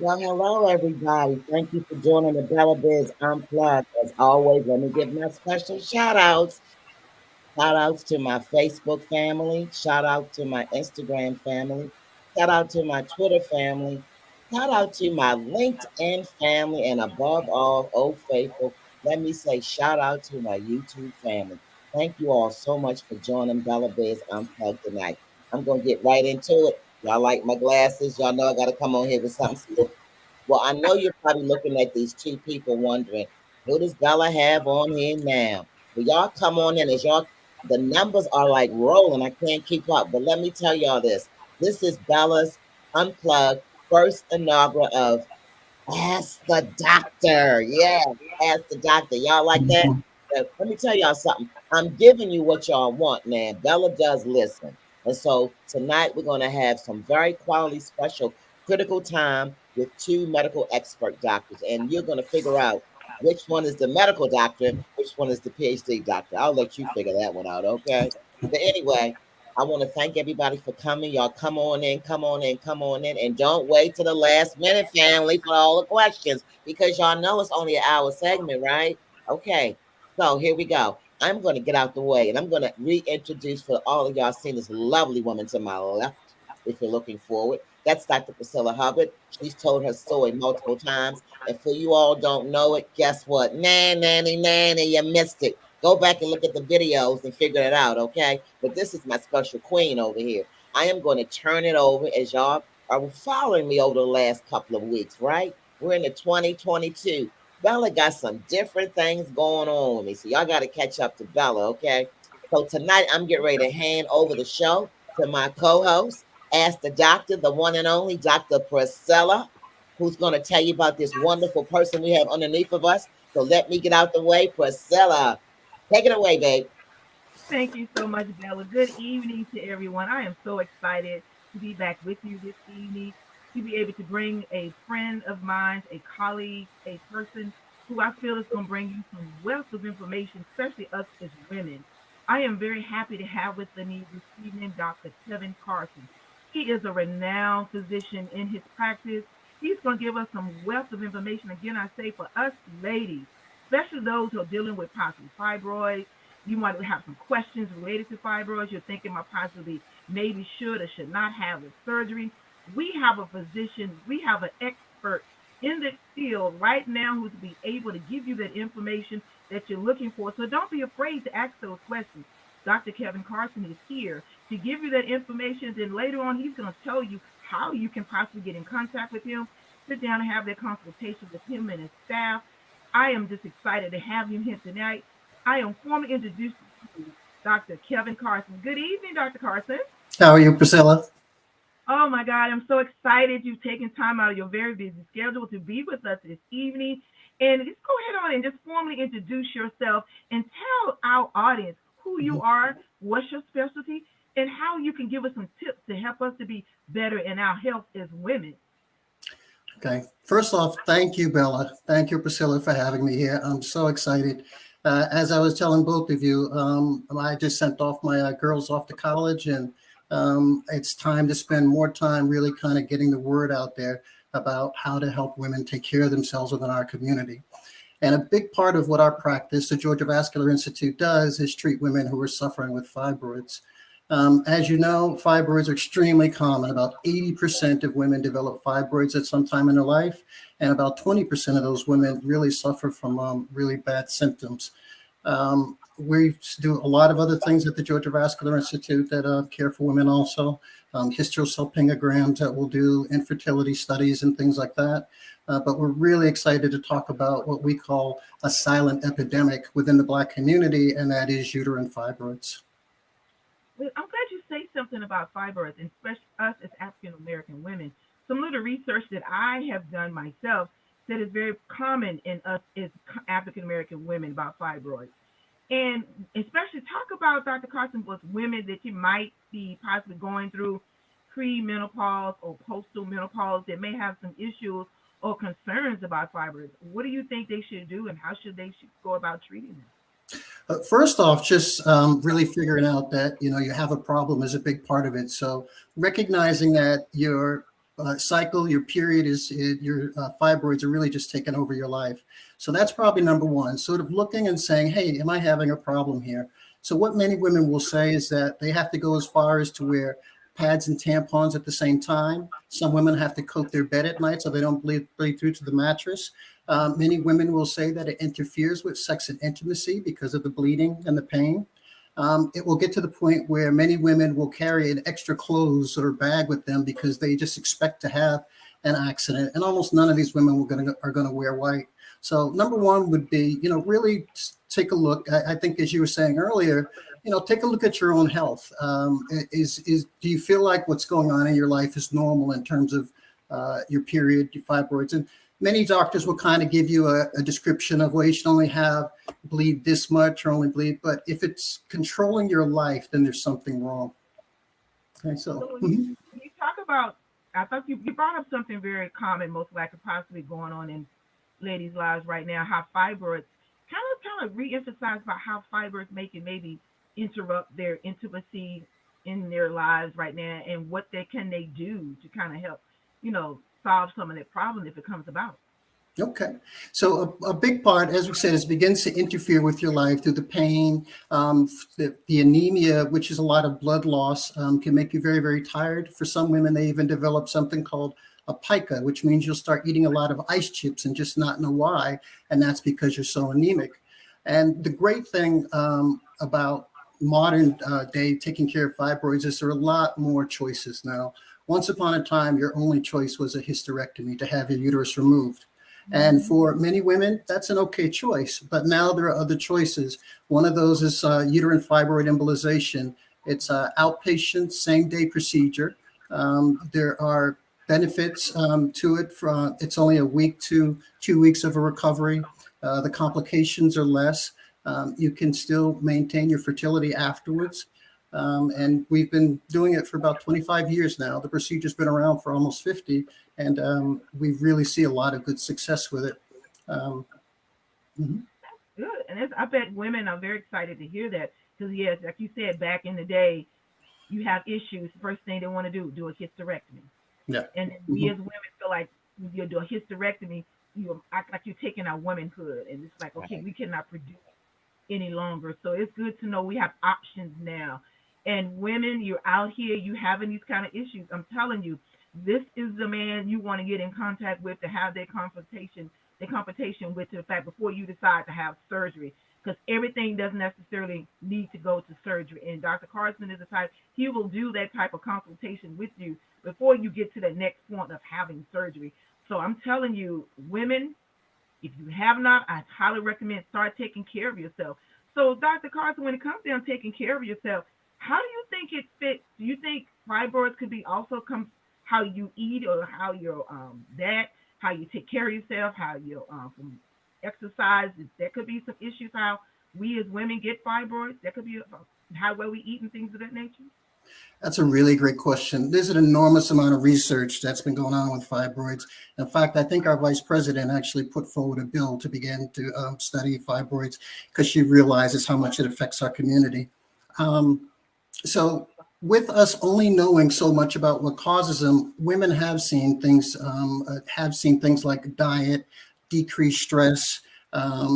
Well, hello, everybody. Thank you for joining the Bella Biz Unplugged. As always, let me give my special shout outs. Shout outs to my Facebook family. Shout out to my Instagram family. Shout out to my Twitter family. Shout out to my LinkedIn family. And above all, oh faithful, let me say shout out to my YouTube family. Thank you all so much for joining Bella Biz Unplugged tonight. I'm going to get right into it. Y'all like my glasses? Y'all know I got to come on here with something. Well, I know you're probably looking at these two people wondering, who does Bella have on here now? Well, y'all come on in as y'all, the numbers are like rolling. I can't keep up. But let me tell y'all this. This is Bella's Unplugged first inaugural of Ask the Doctor. Yeah, Ask the Doctor. Y'all like that? Let me tell y'all something. I'm giving you what y'all want now. Bella does listen. And so tonight we're going to have some very quality, special, critical time with two medical expert doctors. And you're going to figure out which one is the medical doctor, which one is the PhD doctor. I'll let you figure that one out, okay? But anyway, I want to thank everybody for coming. Y'all come on in, come on in, come on in. And don't wait to the last minute, family, for all the questions because y'all know it's only an hour segment, right? Okay, so here we go. I'm going to get out the way and I'm going to reintroduce for all of y'all seeing this lovely woman to my left, if you're looking forward. That's Dr. Priscilla Hubbard. She's told her story multiple times. And for you all don't know it, guess what? Nanny, you missed it. Go back and look at the videos and figure it out, okay? But this is my special queen over here. I am going to turn it over as y'all are following me over the last couple of weeks, right? We're in the 2022. Bella got some different things going on with me. So y'all got to catch up to Bella, okay? So tonight I'm getting ready to hand over the show to my co-host, Ask the Doctor, the one and only Dr. Priscilla, who's going to tell you about this wonderful person we have underneath of us. So let me get out the way. Priscilla, take it away, babe. Thank you so much, Bella. Good evening to everyone. I am so excited to be back with you this evening, to be able to bring a friend of mine, a colleague, a person who I feel is going to bring you some wealth of information, especially us as women. I am very happy to have with me this evening Dr. Kevin Carson. He is a renowned physician in his practice. He's going to give us some wealth of information. Again, I say for us ladies, especially those who are dealing with possibly fibroids, you might have some questions related to fibroids. You're thinking about possibly maybe should or should not have the surgery. We have a physician, we have an expert in the field right now who's be able to give you that information that you're looking for. So don't be afraid to ask those questions. Dr. Kevin Carson is here to give you that information. Then later on, he's going to tell you how you can possibly get in contact with him, sit down and have that consultation with him and his staff. I am just excited to have him here tonight. I am formally introducing to you Dr. Kevin Carson. Good evening, Dr. Carson. How are you, Priscilla? Oh my God, I'm so excited you've taken time out of your very busy schedule to be with us this evening. And just go ahead on and just formally introduce yourself and tell our audience who you are, what's your specialty, and how you can give us some tips to help us to be better in our health as women. Okay. First off, thank you, Bella. Thank you, Priscilla, for having me here. I'm so excited. As I was telling both of you, I just sent off my girls off to college, and it's time to spend more time really kind of getting the word out there about how to help women take care of themselves within our community. And a big part of what our practice, the Georgia Vascular Institute, does is treat women who are suffering with fibroids. As you know, fibroids are extremely common. About 80% of women develop fibroids at some time in their life, and about 20% of those women really suffer from really bad symptoms. We do a lot of other things at the Georgia Vascular Institute that care for women also. Hysterosalpingograms that will do infertility studies and things like that. But we're really excited to talk about what we call a silent epidemic within the Black community, and that is uterine fibroids. Well, I'm glad you say something about fibroids, and especially us as African American women. Some little research that I have done myself that is very common in us as African American women about fibroids. And especially talk about Dr. Carson with women that you might be possibly going through pre-menopause or postal menopause that may have some issues or concerns about fibroids. What do you think they should do, and how should they should go about treating them? First off, just really figuring out that you have a problem is a big part of it. So recognizing that cycle, your period your fibroids are really just taking over your life. So that's probably number one, sort of looking and saying, hey, am I having a problem here? So what many women will say is that they have to go as far as to wear pads and tampons at the same time. Some women have to coat their bed at night so they don't bleed through to the mattress. Many women will say that it interferes with sex and intimacy because of the bleeding and the pain. It will get to the point where many women will carry an extra clothes or bag with them because they just expect to have an accident. And almost none of these women are going to wear white. So number one would be, really take a look. I think, as you were saying earlier, take a look at your own health. Do you feel like what's going on in your life is normal in terms of your period, your fibroids? And many doctors will kind of give you a description of, well, you should only bleed this much or only bleed. But if it's controlling your life, then there's something wrong. Okay, so when you talk about, I thought you brought up something very common, most likely possibly going on in ladies' lives right now, how fibroids kind of re-emphasize about how fibroids make it maybe interrupt their intimacy in their lives right now, and what can they do to kind of help, solve some of that problem if it comes about. Okay. So a big part, as we said, is begins to interfere with your life through the pain, the anemia, which is a lot of blood loss, can make you very, very tired. For some women, they even develop something called a pica, which means you'll start eating a lot of ice chips and just not know why. And that's because you're so anemic. And the great thing about modern day taking care of fibroids is there are a lot more choices now. Once upon a time, your only choice was a hysterectomy, to have your uterus removed. And for many women, that's an okay choice. But now there are other choices. One of those is uterine fibroid embolization. It's an outpatient, same-day procedure. There are benefits to it. It's only a week to 2 weeks of a recovery. The complications are less. You can still maintain your fertility afterwards. And we've been doing it for about 25 years now. The procedure's been around for almost 50, and we really see a lot of good success with it. Good. And I bet women are very excited to hear that, because, yes, like you said, back in the day, you have issues. First thing they want to do a hysterectomy. Yeah. And we as women feel like when you do a hysterectomy, you act like you're taking our womanhood. And it's like, okay, we cannot produce any longer. So it's good to know we have options now. And women, you're out here, you having these kind of issues. I'm telling you, this is the man you want to get in contact with to have their confrontation with, to the fact, before you decide to have surgery. Because everything doesn't necessarily need to go to surgery. And Dr. Carson is the type, he will do that type of consultation with you before you get to the next point of having surgery. So I'm telling you, women, if you have not, I highly recommend start taking care of yourself. So Dr. Carson, when it comes down to taking care of yourself, how do you think it fits? Do you think fibroids could be also how you eat, or how your how you take care of yourself, how you from exercise? There could be some issues how we as women get fibroids. That could be how well we eat and things of that nature. That's a really great question. There's an enormous amount of research that's been going on with fibroids. In fact, I think our vice president actually put forward a bill to begin to study fibroids, because she realizes how much it affects our community. So with us only knowing so much about what causes them, women have seen things like diet, decreased stress,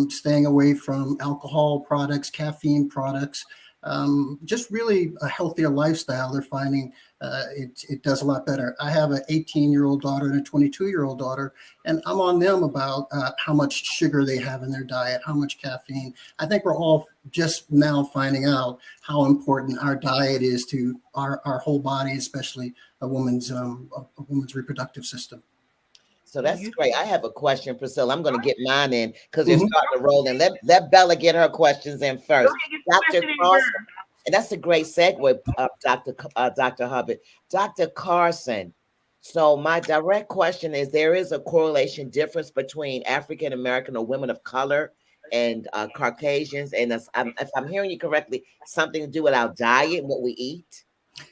staying away from alcohol products, caffeine products, just really a healthier lifestyle. They're finding it does a lot better. I have an 18-year-old daughter and a 22-year-old daughter, and I'm on them about how much sugar they have in their diet, how much caffeine. I think we're all just now finding out how important our diet is to our whole body, especially a woman's reproductive system. So that's great. I have a question, Priscilla. I'm going to get mine in because they're starting to roll in. Let Bella get her questions in first. Dr. Carson, and that's a great segue, Dr. Hubbard. Dr. Carson, so my direct question is, there is a correlation difference between African American or women of color and Caucasians, and if I'm hearing you correctly, something to do with our diet and what we eat?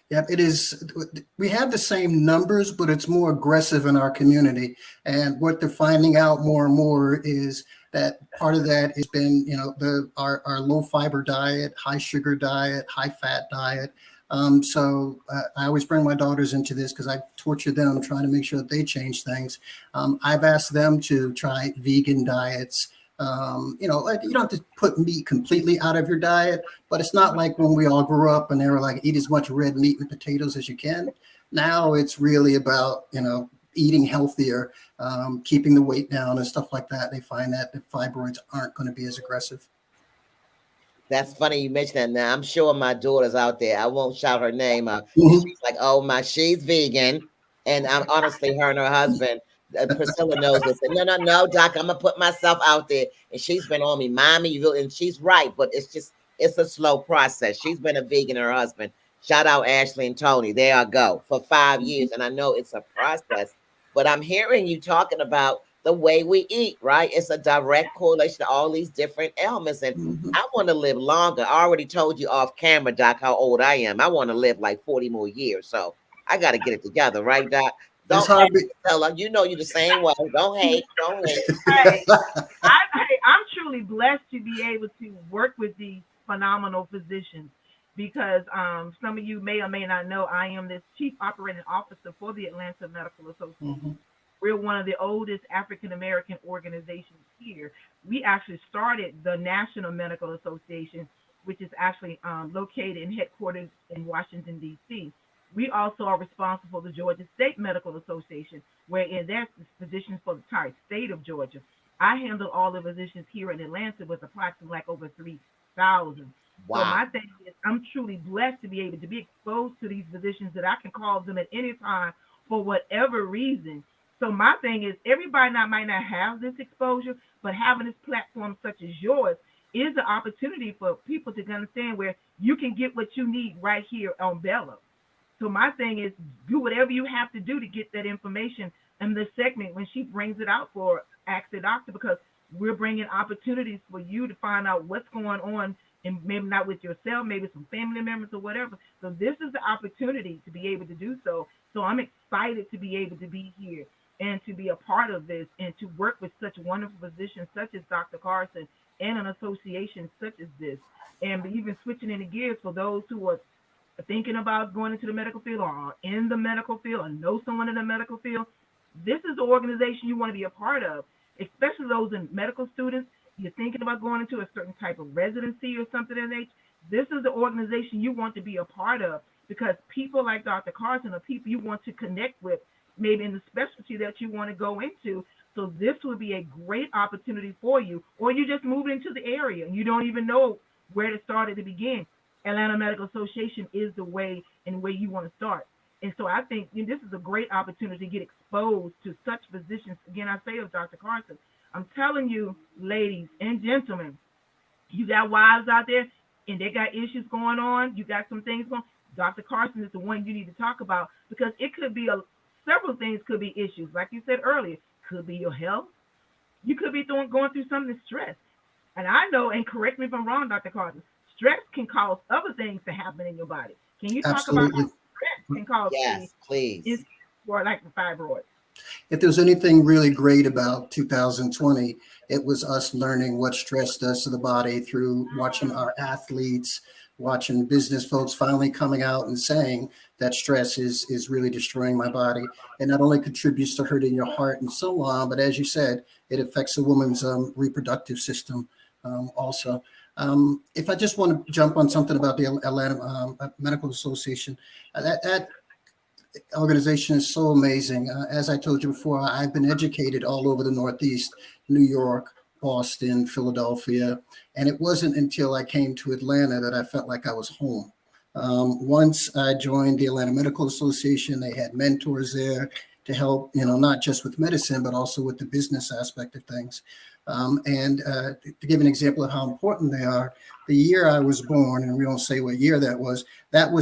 Yeah, it is. We have the same numbers, but it's more aggressive in our community. And what they're finding out more and more is that part of that has been, our low fiber diet, high sugar diet, high fat diet. I always bring my daughters into this because I torture them trying to make sure that they change things. I've asked them to try vegan diets. Like you don't have to put meat completely out of your diet, but it's not like when we all grew up and they were like, eat as much red meat and potatoes as you can. Now it's really about, eating healthier, keeping the weight down and stuff like that. They find that the fibroids aren't going to be as aggressive. That's funny you mentioned that. Now I'm sure my daughter's out there. I won't shout her name out. Mhm. She's like, "Oh my, she's vegan," and I'm honestly her and her husband. Priscilla knows this. And no, Doc. I'm gonna put myself out there, and she's been on me, mommy. And she's right, but it's a slow process. She's been a vegan, her husband. Shout out Ashley and Tony. There I go for 5 years, and I know it's a process. But I'm hearing you talking about the way we eat, right? It's a direct correlation to all these different ailments, and I want to live longer. I already told you off camera, Doc, how old I am. I want to live like 40 more years. So I got to get it together, right, Doc? It's Don't hard. hate, Stella. You know you're the same way. Don't hate. Don't hate. Hey, I'm truly blessed to be able to work with these phenomenal physicians because some of you may or may not know I am the chief operating officer for the Atlanta Medical Association. Mhm. We're one of the oldest African American organizations here. We actually started the National Medical Association, which is actually located and headquartered in Washington, D.C. We also are responsible for the Georgia State Medical Association, wherein that's physicians for the entire state of Georgia. I handle all the physicians here in Atlanta with approximately like over 3,000. So Wow. my thing is, I'm truly blessed to be able to be exposed to these physicians that I can call them at any time for whatever reason. So my thing is, everybody might not have this exposure, but having this platform such as yours is the opportunity for people to understand where you can get what you need right here on Bella. So my thing is, do whatever you have to do to get that information in this segment when she brings it out for Ask the Doctor, because we're bringing opportunities for you to find out what's going on, and maybe not with yourself, maybe some family members or whatever. So this is the opportunity to be able to do so. So I'm excited to be able to be here and to be a part of this and to work with such wonderful physicians such as Dr. Carson and an association such as this. And even switching into gears for those who are thinking about going into the medical field or are in the medical field or know someone in the medical field, this is the organization you want to be a part of, especially those in medical students. You're thinking about going into a certain type of residency or something in nature. This is the organization you want to be a part of because people like Dr. Carson are people you want to connect with, maybe in the specialty that you want to go into. So this would be a great opportunity for you, or you just moved into the area and you don't even know where to start at the beginning. Atlanta Medical Association is the way and where you want to start. And so I think this is a great opportunity to get exposed to such physicians. Again, I say of Dr. Carson, I'm telling you, ladies and gentlemen, you got wives out there and they got issues going on. You got some things going. Dr. Carson is the one you need to talk about because it could be several things could be issues. Like you said earlier, could be your health. You could be going through something stress. And I know, and correct me if I'm wrong, Dr. Carson, stress can cause other things to happen in your body. Can you talk about how Absolutely. stress can cause Yes, please. or like the fibroids? If there was anything really great about 2020, it was us learning what stress does to the body through watching our athletes, watching business folks finally coming out and saying that stress is really destroying my body. And not only contributes to hurting your heart and so on, but as you said, it affects a woman's reproductive system also. If I just want to jump on something about the Atlanta Medical Association, that organization is so amazing. As I told you before, I've been educated all over the Northeast, New York, Boston, Philadelphia, and it wasn't until I came to Atlanta that I felt like I was home. Once I joined the Atlanta Medical Association, they had mentors there to help, not just with medicine, but also with the business aspect of things. And to give an example of how important they are, the year I was born, and we won't say what year that was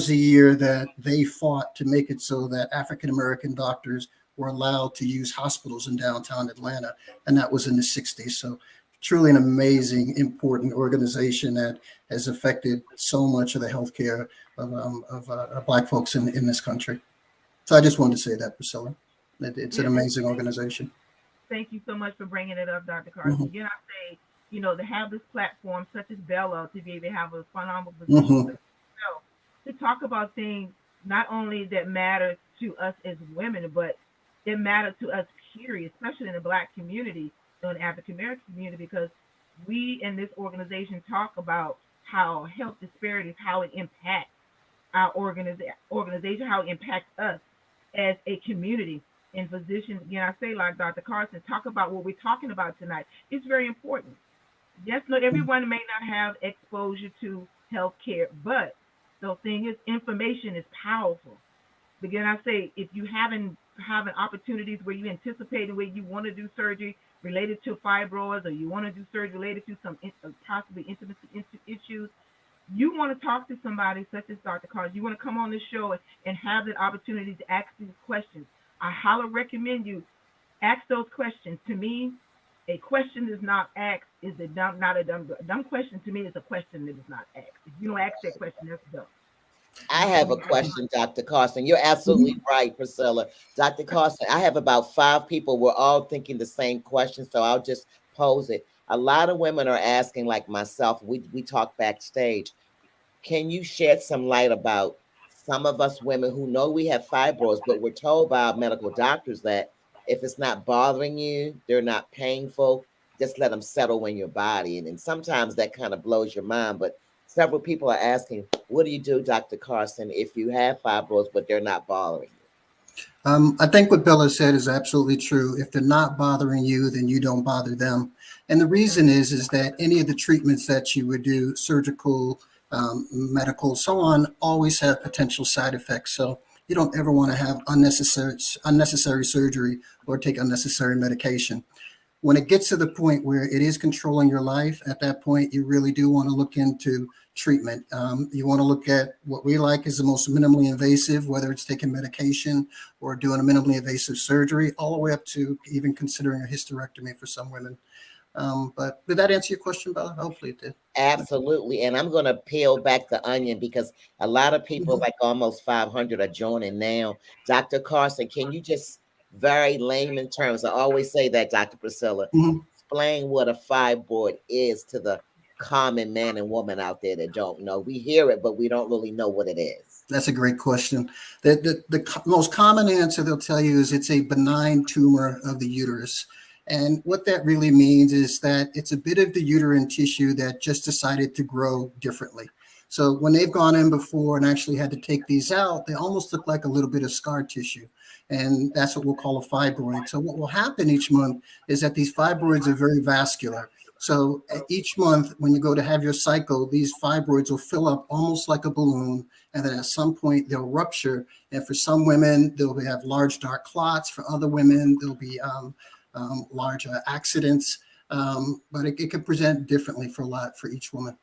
the year that they fought to make it so that African-American doctors were allowed to use hospitals in downtown Atlanta. And that was in the 60s. So truly an amazing, important organization that has affected so much of the healthcare of Black folks in this country. So I just wanted to say that, Priscilla. It's an amazing organization. Thank you so much for bringing it up, Dr. Carson. Mm-hmm. Again, I say, to have this platform such as Bella to be able to have a phenomenal position. Mm-hmm. to talk about things not only that matter to us as women, but it matters to us, period, especially in the Black community, in the African American community, because we in this organization talk about how health disparities, how it impacts our organization, how it impacts us as a community. And physicians, again, I say like Dr. Carson, talk about what we're talking about tonight. It's very important. Yes, not everyone may not have exposure to healthcare, but the thing is, information is powerful. Again, I say if you haven't having opportunities where you anticipate where you want to do surgery related to fibroids, or you want to do surgery related to some possibly intimacy issues, you want to talk to somebody such as Dr. Carr. You want to come on this show and have the opportunity to ask these questions. I highly recommend you ask those questions. To me, a question is not asked is a dumb, not a dumb question. To me, is a question that is not asked. If you don't ask that question, that's dumb. I have a question, Dr. Carson. You're absolutely right, Priscilla. Dr. Carson, I have about 5 people. We're all thinking the same question, so I'll just pose it. A lot of women are asking, like myself, we talk backstage. Can you shed some light about some of us women who know we have fibroids, but we're told by our medical doctors that if it's not bothering you, they're not painful, just let them settle in your body. And sometimes that kind of blows your mind. But several people are asking, what do you do, Dr. Carson, if you have fibroids, but they're not bothering you? I think what Bella said is absolutely true. If they're not bothering you, then you don't bother them. And the reason is that any of the treatments that you would do, surgical, medical, so on, always have potential side effects. So you don't ever want to have unnecessary surgery or take unnecessary medication. When it gets to the point where it is controlling your life, at that point, you really do want to look into treatment. You want to look at what we like is the most minimally invasive, whether it's taking medication or doing a minimally invasive surgery, all the way up to even considering a hysterectomy for some women. But did that answer your question, Bella? Hopefully it did. Absolutely. And I'm going to peel back the onion because a lot of people, like almost 500, are joining now. Dr. Carson, can you just, very layman terms, I always say that, Dr. Priscilla, explain what a fibroid is to the common man and woman out there that don't know? We hear it, but we don't really know what it is. That's a great question. The most common answer they'll tell you is it's a benign tumor of the uterus. And what that really means is that it's a bit of the uterine tissue that just decided to grow differently. So when they've gone in before and actually had to take these out, they almost look like a little bit of scar tissue. And that's what we'll call a fibroid. So what will happen each month is that these fibroids are very vascular. So each month when you go to have your cycle, these fibroids will fill up almost like a balloon. And then at some point they'll rupture. And for some women, they'll have large dark clots. For other women, there'll be large accidents. But it can present differently for each woman.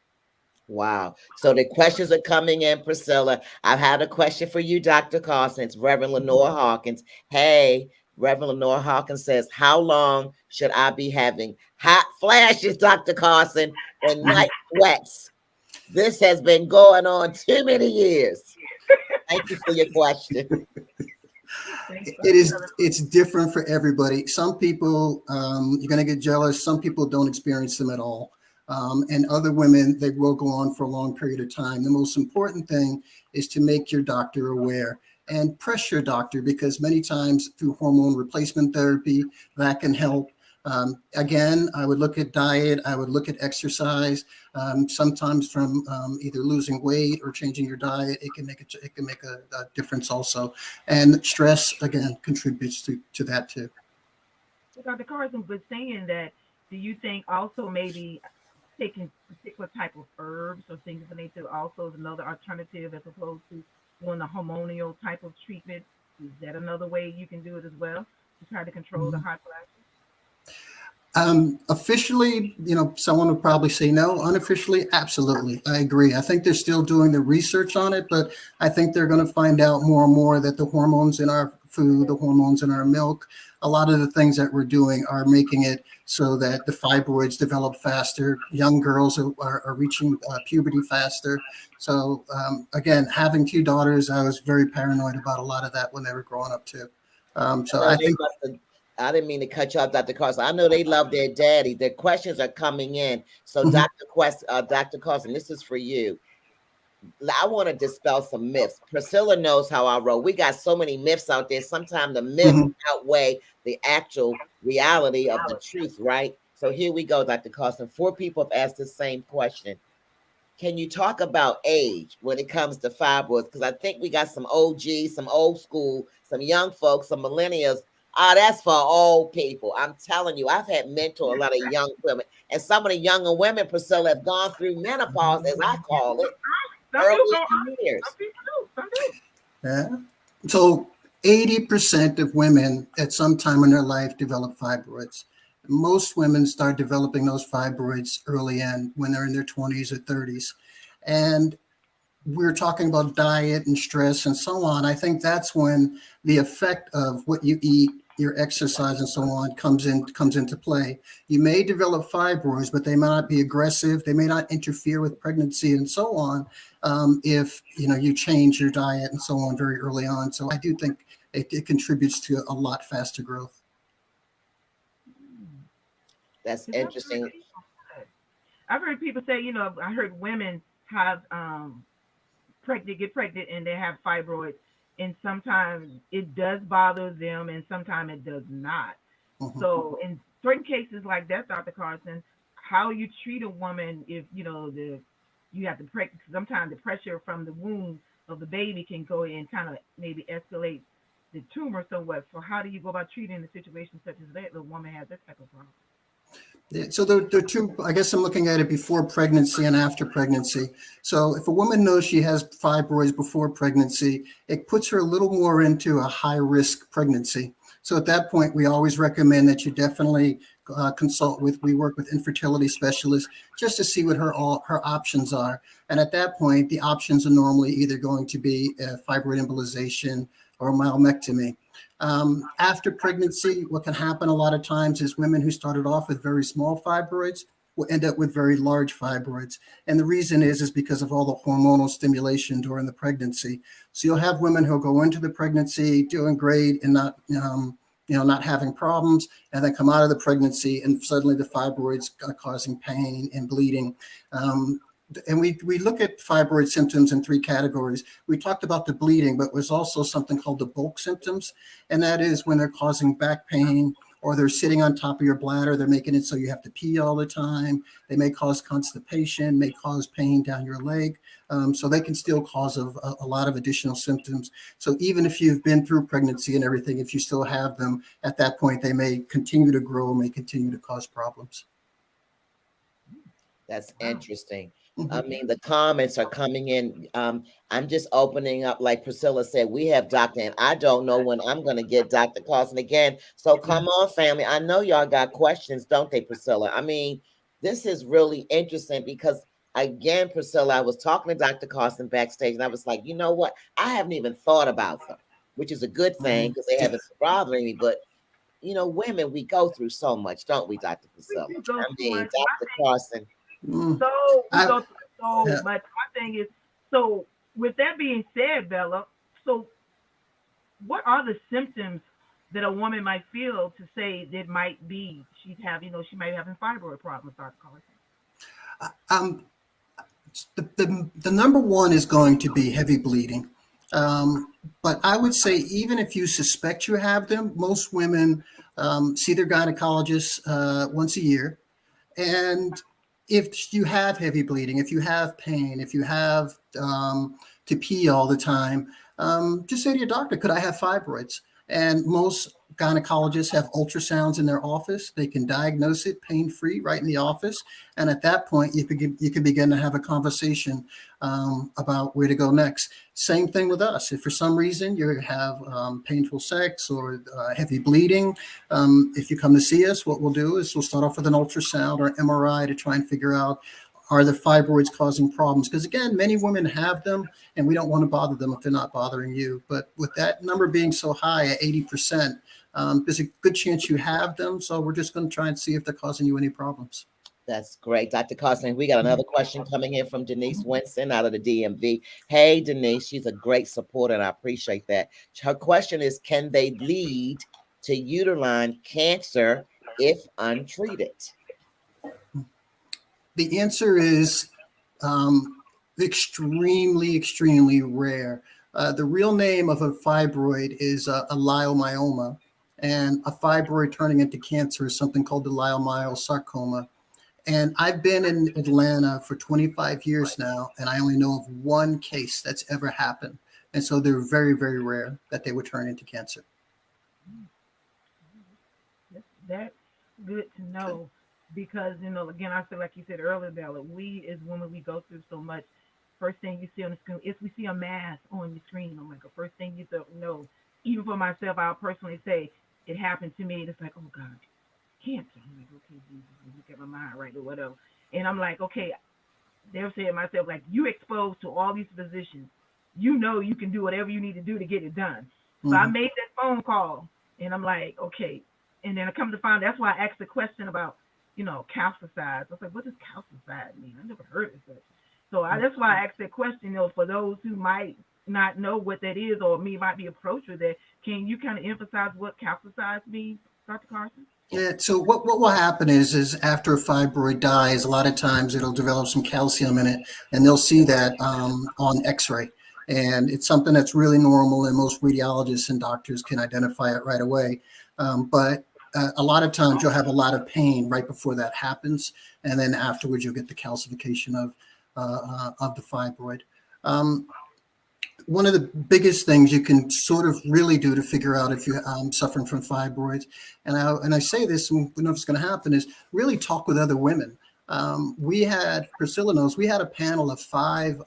Wow. So the questions are coming in, Priscilla. I've had a question for you, Dr. Carson. It's Reverend Lenore Hawkins. Hey, Reverend Lenore Hawkins says, how long should I be having hot flashes, Dr. Carson, and night sweats? This has been going on too many years. Thank you for your question. It's different for everybody. Some people, you're going to get jealous. Some people don't experience them at all. And other women, they will go on for a long period of time. The most important thing is to make your doctor aware and press your doctor, because many times through hormone replacement therapy, that can help. Again, I would look at diet. I would look at exercise. Sometimes from either losing weight or changing your diet, it can make a difference also. And stress, again, contributes to that too. Dr. Carson was saying that, do you think also maybe taking particular type of herbs or things of nature also is another alternative as opposed to doing the hormonal type of treatment? Is that another way you can do it as well to try to control the hot flashes? Officially, someone would probably say no. Unofficially, absolutely. I agree. I think they're still doing the research on it, but I think they're going to find out more and more that the hormones in our food, the hormones in our milk, a lot of the things that we're doing are making it so that the fibroids develop faster. Young girls are reaching puberty faster. So again, having 2 daughters, I was very paranoid about a lot of that when they were growing up too. So I think I didn't mean to cut you off, Dr. Carson. I know they love their daddy. Their questions are coming in. So Dr. Carson, this is for you. I want to dispel some myths. Priscilla knows how I roll. We got so many myths out there. Sometimes the myths Mhm. outweigh the actual reality of the truth, right? So here we go, Dr. Carson. 4 people have asked the same question. Can you talk about age when it comes to fibroids? Because I think we got some OGs, some old school, some young folks, some millennials. Ah, that's for old people. I'm telling you, I've had mentor a lot of young women, and some of the younger women, Priscilla, have gone through menopause, as I call it, Some early people go, in some years. people do, some do. Yeah. So 80% of women at some time in their life develop fibroids. Most women start developing those fibroids early in when they're in their 20s or 30s. And we're talking about diet and stress and so on. I think that's when the effect of what you eat, your exercise and so on comes into play. You may develop fibroids, but they may not be aggressive. They may not interfere with pregnancy and so on, if you change your diet and so on very early on. So I do think it contributes to a lot faster growth. That's 'Cause interesting. I've heard people say, I heard women have get pregnant and they have fibroids, and sometimes it does bother them, and sometimes it does not. Mhm. So in certain cases like that, Dr. Carson, how you treat a woman if you have to pregnant. Sometimes the pressure from the womb of the baby can go and kind of maybe escalate the tumor somewhat. So how do you go about treating a situation such as that? The woman has this type of problem. Yeah, so there are two, I guess I'm looking at it before pregnancy and after pregnancy. So if a woman knows she has fibroids before pregnancy, it puts her a little more into a high risk pregnancy. So at that point, we always recommend that you definitely we work with infertility specialists just to see what her options are. And at that point, the options are normally either going to be fibroid embolization or myomectomy. After pregnancy, what can happen a lot of times is women who started off with very small fibroids will end up with very large fibroids. And the reason is because of all the hormonal stimulation during the pregnancy. So you'll have women who'll go into the pregnancy doing great and not having problems, and then come out of the pregnancy and suddenly the fibroids are causing pain and bleeding. And we look at fibroid symptoms in 3 categories. We talked about the bleeding, but there's also something called the bulk symptoms. And that is when they're causing back pain, or they're sitting on top of your bladder. They're making it so you have to pee all the time. They may cause constipation, may cause pain down your leg. So they can still cause a lot of additional symptoms. So even if you've been through pregnancy and everything, if you still have them, at that point, they may continue to grow, may continue to cause problems. That's Wow. interesting. I Mhm. mean, the comments are coming in. I'm just opening up, like Priscilla said, we have Dr. And I don't know when I'm going to get Dr. Carson again. So come on, family. I know y'all got questions, don't they, Priscilla? I mean, this is really interesting because, again, Priscilla, I was talking to Dr. Carson backstage, and I was like, you know what? I haven't even thought about them, which is a good thing because they Yeah. haven't been bothering me. But, women, we go through so much, don't we, Dr. We Priscilla? do go I too mean, much. My Dr. Carson. Mm. we I, go through so yeah. much. My thing is, so with that being said, Bella, so what are the symptoms that a woman might feel to say that might be she might be having fibroid problems, Dr. Carson? Um, the number one is going to be heavy bleeding. But I would say even if you suspect you have them, most women see their gynecologist once a year. And if you have heavy bleeding, if you have pain, if you have to pee all the time, just say to your doctor, could I have fibroids? And most gynecologists have ultrasounds in their office. They can diagnose it pain-free right in the office. And at that point, you can begin to have a conversation about where to go next. Same thing with us. If for some reason you have painful sex or heavy bleeding, if you come to see us, what we'll do is we'll start off with an ultrasound or MRI to try and figure out, are the fibroids causing problems? Because again, many women have them and we don't want to bother them if they're not bothering you. But with that number being so high at 80%, there's a good chance you have them. So we're just going to try and see if they're causing you any problems. That's great. Dr. Carson, we got another question coming in from Denise Winston out of the DMV. Hey, Denise, she's a great supporter, and I appreciate that. Her question is, can they lead to uterine cancer if untreated? The answer is extremely, extremely rare. The real name of a fibroid is a leiomyoma, and a fibroid turning into cancer is something called the leiomyosarcoma. And I've been in Atlanta for 25 years now, and I only know of one case that's ever happened. And so they're very, very rare that they would turn into cancer. That's good to know because, again, I feel like you said earlier, Bella, we as women, we go through so much. First thing you see on the screen, if we see a mass on the screen, oh my God, first thing you don't know, even for myself, I'll personally say it happened to me. And it's like, oh God, cancer. I'm like, okay, Jesus, let me get my mind right or whatever. And I'm like, okay, they're saying to myself, like, you exposed to all these physicians. You know you can do whatever you need to do to get it done. So I Mhm. made that phone call and I'm like, okay. And then I come to find that's why I asked the question about, calcicides. I was like, what does calcicide mean? I never heard of it. So that's why I asked that question, for those who might not know what that is or me might be approached with that. Can you kind of emphasize what calcicides mean, Dr. Carson? Yeah. So what will happen is after a fibroid dies, a lot of times it'll develop some calcium in it, and they'll see that on X-ray, and it's something that's really normal, and most radiologists and doctors can identify it right away. But a lot of times you'll have a lot of pain right before that happens, and then afterwards you'll get the calcification of the fibroid. Um, One of the biggest things you can sort of really do to figure out if you're suffering from fibroids, and I say this, and we know if it's going to happen, is really talk with other women. We had, Priscilla knows, we had a panel of 5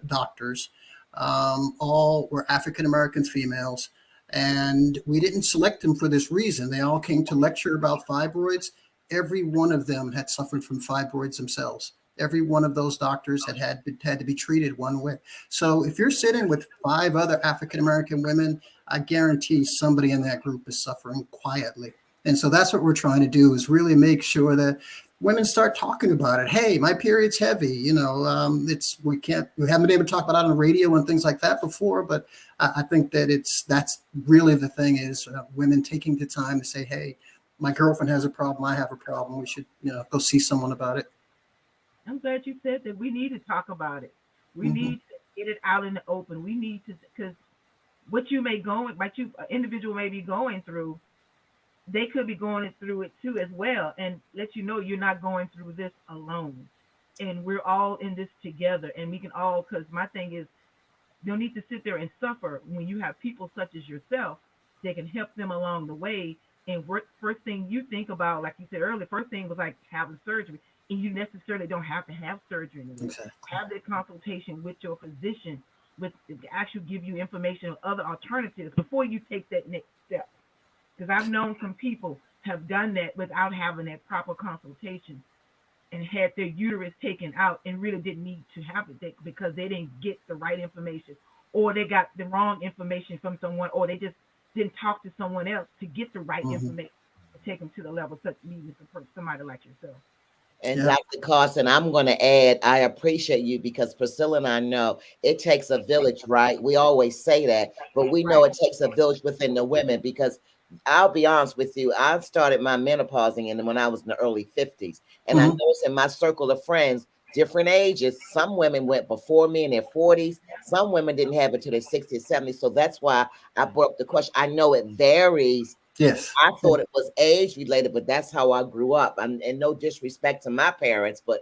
doctors, all were African American females, and we didn't select them for this reason. They all came to lecture about fibroids. Every one of them had suffered from fibroids themselves. Every one of those doctors had to be treated one way. So if you're sitting with 5 other African American women, I guarantee somebody in that group is suffering quietly. And so that's what we're trying to do, is really make sure that women start talking about it. Hey, my period's heavy. We haven't been able to talk about it on the radio and things like that before, but I think that that's really the thing, is women taking the time to say, hey, my girlfriend has a problem, I have a problem. We should go see someone about it. I'm glad you said that. We need to talk about it. We Mm-hmm. need to get it out in the open. We need to, because what you individual may be going through, they could be going through it too as well, and let you know you're not going through this alone, and we're all in this together, and we can all. Because my thing is, you don't need to sit there and suffer when you have people such as yourself that can help them along the way. And first thing you think about, like you said earlier, first thing was like having surgery. And you necessarily don't have to have surgery anymore. Exactly. Have that consultation with your physician, with actually give you information on other alternatives before you take that next step. Because I've known some people have done that without having that proper consultation and had their uterus taken out and really didn't need to have it because they didn't get the right information, or they got the wrong information from someone, or they just didn't talk to someone else to get the right Mm-hmm. information to take them to the level such needing somebody like yourself. And Yeah. Dr. Carson, I'm going to add, I appreciate you because Priscilla and I know it takes a village, right? We always say that, but we know it takes a village within the women because I'll be honest with you, I started my menopausing when I was in the early 50s. And I Mm-hmm. noticed in my circle of friends, different ages, some women went before me in their 40s, some women didn't have it to their 60s, 70s. So that's why I brought up the question. I know it varies. Yes. I thought it was age related, but that's how I grew up. And no disrespect to my parents, but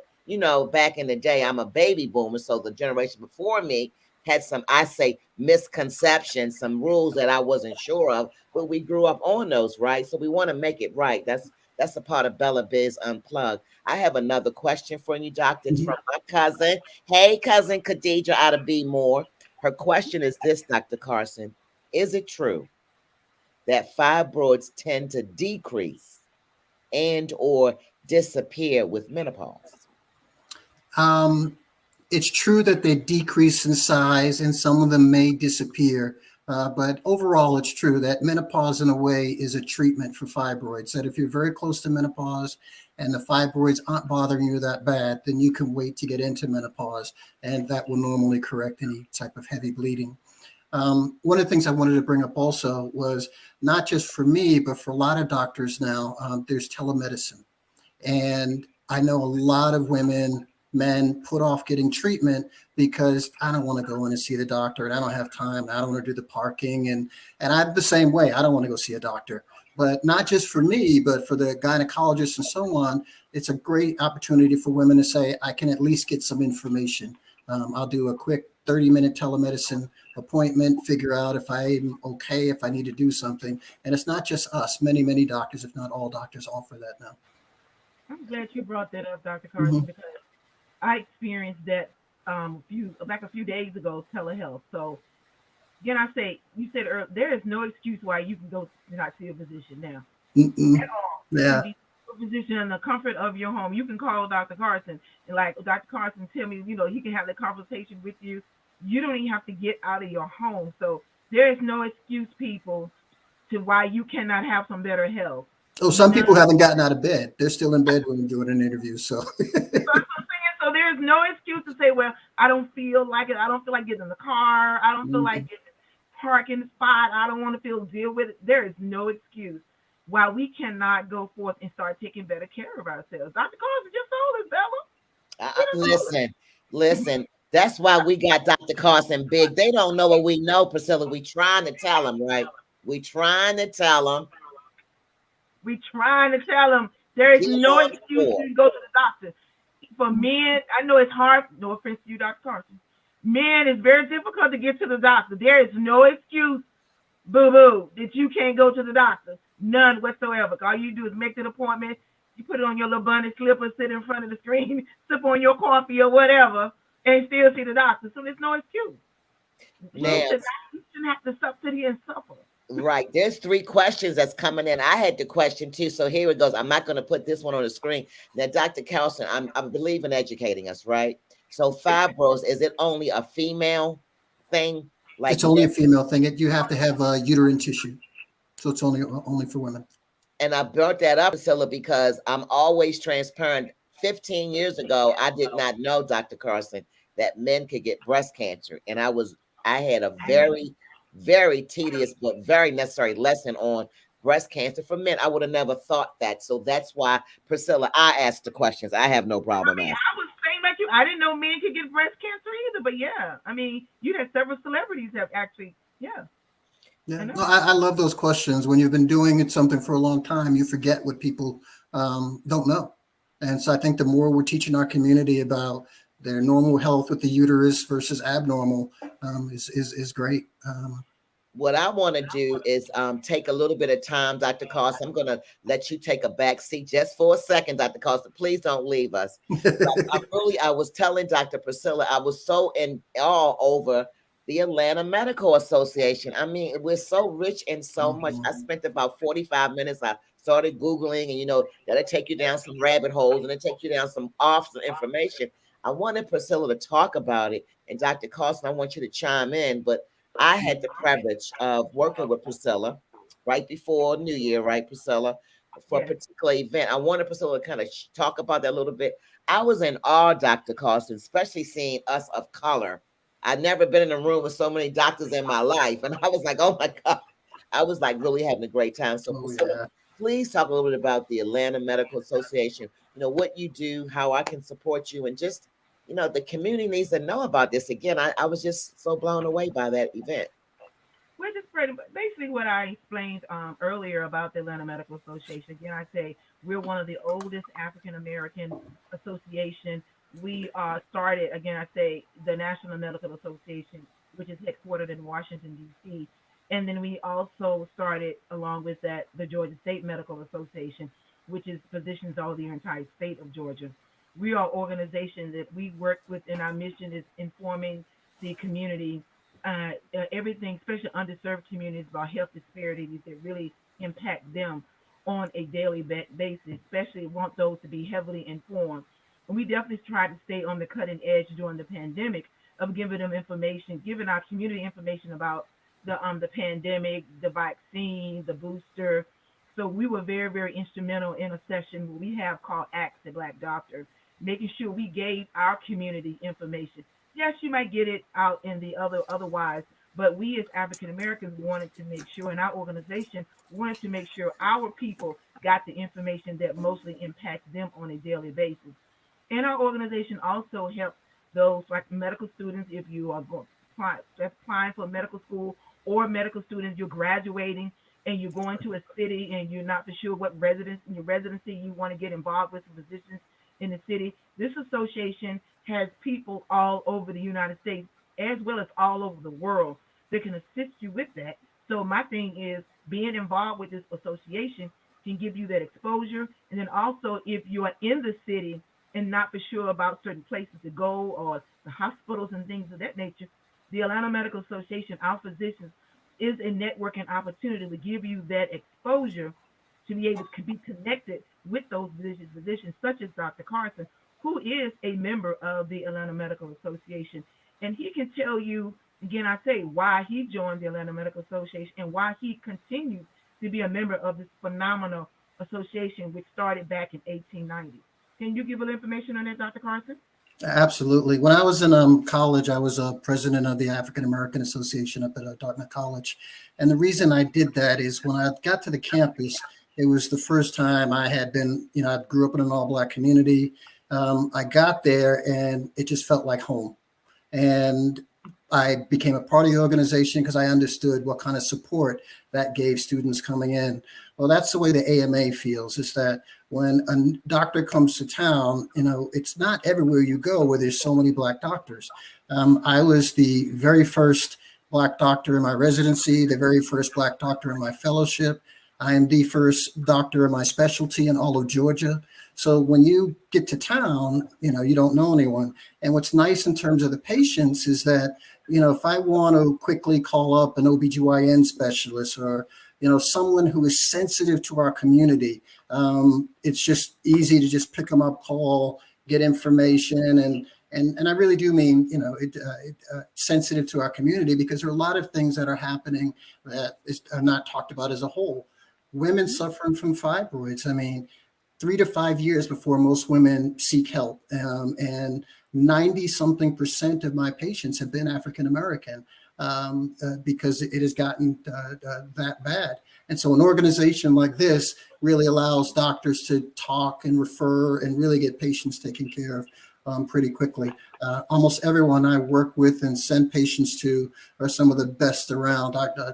back in the day, I'm a baby boomer. So the generation before me had some, I say, misconceptions, some rules that I wasn't sure of, but we grew up on those, right? So we want to make it right. That's a part of Bella Biz Unplugged. I have another question for you, doctor. It's Mhm. from my cousin. Hey, cousin Khadija out of Be More. Her question is this, Dr. Carson. Is it true that fibroids tend to decrease and or disappear with menopause? Um, it's true that they decrease in size and some of them may disappear. But overall, it's true that menopause, in a way, is a treatment for fibroids. That if you're very close to menopause and the fibroids aren't bothering you that bad, then you can wait to get into menopause, and that will normally correct any type of heavy bleeding. One of the things I wanted to bring up also was not just for me, but for a lot of doctors now, there's telemedicine. And I know a lot of women men put off getting treatment because I don't want to go in and see the doctor, and I don't have time. And I don't want to do the parking, and I'm the same way. I don't want to go see a doctor. But not just for me, but for the gynecologists and so on, it's a great opportunity for women to say, I can at least get some information. I'll do a quick 30-minute telemedicine appointment, figure out if I'm okay, if I need to do something. And it's not just us. Many doctors, if not all doctors, offer that now. I'm glad you brought that up, Dr. Carson, Mm-hmm. because I experienced that a few days ago, telehealth. So again, I say you said earlier, there is no excuse why you can go not see a physician now Mm-mm. at all. You can Yeah. be a physician in the comfort of your home. You can call Dr. Carson and like Dr. Carson tell me, he can have the conversation with you. You don't even have to get out of your home. So there is no excuse, people, to why you cannot have some better health. Oh, some None. people haven't gotten out of bed. They're still in bed when we're doing an interview. So So that's what I'm saying. So there's no excuse to say, well, I don't feel like it. I don't feel like getting in the car. I don't feel like Mhm. getting parking spot. I don't want to deal with it. There is no excuse why we cannot go forth and start taking better care of ourselves. Dr. Carson just told us, Bella. Listen. That's why we got Dr. Carson big. They don't know what we know, Priscilla. We trying to tell them, right? We trying to tell them. We trying to tell them there is Get no on excuse board. to go to the doctor. For men, I know it's hard. No offense to you, Dr. Carson. Men, it's very difficult to get to the doctor. There is no excuse, boo-boo, that you can't go to the doctor. None whatsoever. All you do is make an appointment. You put it on your little bunny slipper, sit in front of the screen, sip on your coffee or whatever, and still see the doctor. So there's no excuse. Now, You shouldn't have to sit here and suffer. right. There's 3 questions that's coming in. I had the question too. So here it goes. I'm not going to put this one on the screen. Now, Dr. Carlson, I believe in educating us, right? So fibros, is it only a female thing? Like, It's only a female thing. You have to have uterine tissue. So it's only for women. and I brought that up, Priscilla, because I'm always transparent. 15 years ago, I did not know, Dr. Carson, that men could get breast cancer. And I had a very, very tedious but very necessary lesson on breast cancer for men. I would have never thought that. So that's why, Priscilla, I asked the questions. I have no problem asking. I was saying like you. I didn't know men could get breast cancer either, but yeah, I mean, you had several celebrities have actually, yeah. Yeah, no, I love those questions. When you've been doing something for a long time, you forget what people don't know. And so I think the more we're teaching our community about their normal health with the uterus versus abnormal is great. What I want to do is take a little bit of time, Dr. Carson. I'm going to let you take a back seat just for a second, Dr. Carson. Please don't leave us. I was telling Dr. Priscilla, I was so in awe over the Atlanta Medical Association. I mean, we're so rich in so much. I spent about 45 minutes. I started Googling, and that'll take you down some rabbit holes and it'll take you down some awesome information. I wanted Priscilla to talk about it. And Dr. Carson, I want you to chime in, but I had the privilege of working with Priscilla right before New Year, right, Priscilla, for a particular event. I wanted Priscilla to kind of talk about that a little bit. I was in awe, Dr. Carson, especially seeing us of color. I'd never been in a room with so many doctors in my life. And I was like, oh my God. I was like really having a great time. So Priscilla, please talk a little bit about the Atlanta Medical Association, what you do, how I can support you, and just the community needs to know about this. Again, I was just so blown away by that event. Well, just basically what I explained earlier about the Atlanta Medical Association. Again, I say we're one of the oldest African American association. We started, again, I say the National Medical Association, which is headquartered in Washington, D.C. And then we also started, along with that, the Georgia State Medical Association, which is physicians all the entire state of Georgia. We are an organization that we work with, and our mission is informing the community, everything, especially underserved communities, about health disparities that really impact them on a daily basis, especially want those to be heavily informed. And we definitely tried to stay on the cutting edge during the pandemic of giving them information, giving our community information about the pandemic, the vaccine, the booster. So we were very, very instrumental in a session we have called Ask the Black Doctor, making sure we gave our community information. Yes, you might get it out in the otherwise, but we as African Americans wanted to make sure, and our organization wanted to make sure our people got the information that mostly impacts them on a daily basis. And our organization also helps those like medical students if you are applying for medical school, or medical students you're graduating and you're going to a city and you're not for sure what residence in your residency you want to get involved with the physicians in the city. This association has people all over the United States as well as all over the world that can assist you with that. So my thing is being involved with this association can give you that exposure. And then also if you are in the city and not for sure about certain places to go or the hospitals and things of that nature, the Atlanta Medical Association, our physicians, is a networking opportunity to give you that exposure to be able to be connected with those physicians such as Dr. Carson, who is a member of the Atlanta Medical Association. And he can tell you, again, I say, why he joined the Atlanta Medical Association and why he continues to be a member of this phenomenal association, which started back in 1890. Can you give a little information on that, Dr. Carson? Absolutely. When I was in college, I was president of the African American Association up at Dartmouth College. And the reason I did that is when I got to the campus, it was the first time I had been, I grew up in an all-Black community. I got there and it just felt like home. And I became a part of the organization because I understood what kind of support that gave students coming in. Well, that's the way the AMA feels, is that when a doctor comes to town, it's not everywhere you go where there's so many Black doctors. I was the very first Black doctor in my residency, the very first Black doctor in my fellowship. I am the first doctor in my specialty in all of Georgia. So when you get to town, you don't know anyone. And what's nice in terms of the patients is that, if I want to quickly call up an OBGYN specialist or, someone who is sensitive to our community, it's just easy to just pick them up, call, get information. And I really do mean, sensitive to our community, because there are a lot of things that are happening that are not talked about as a whole. Women suffering from fibroids. 3 to 5 years before most women seek help. And 90-something% of my patients have been African-American because it has gotten that bad. And so an organization like this really allows doctors to talk and refer and really get patients taken care of pretty quickly. Almost everyone I work with and send patients to are some of the best around,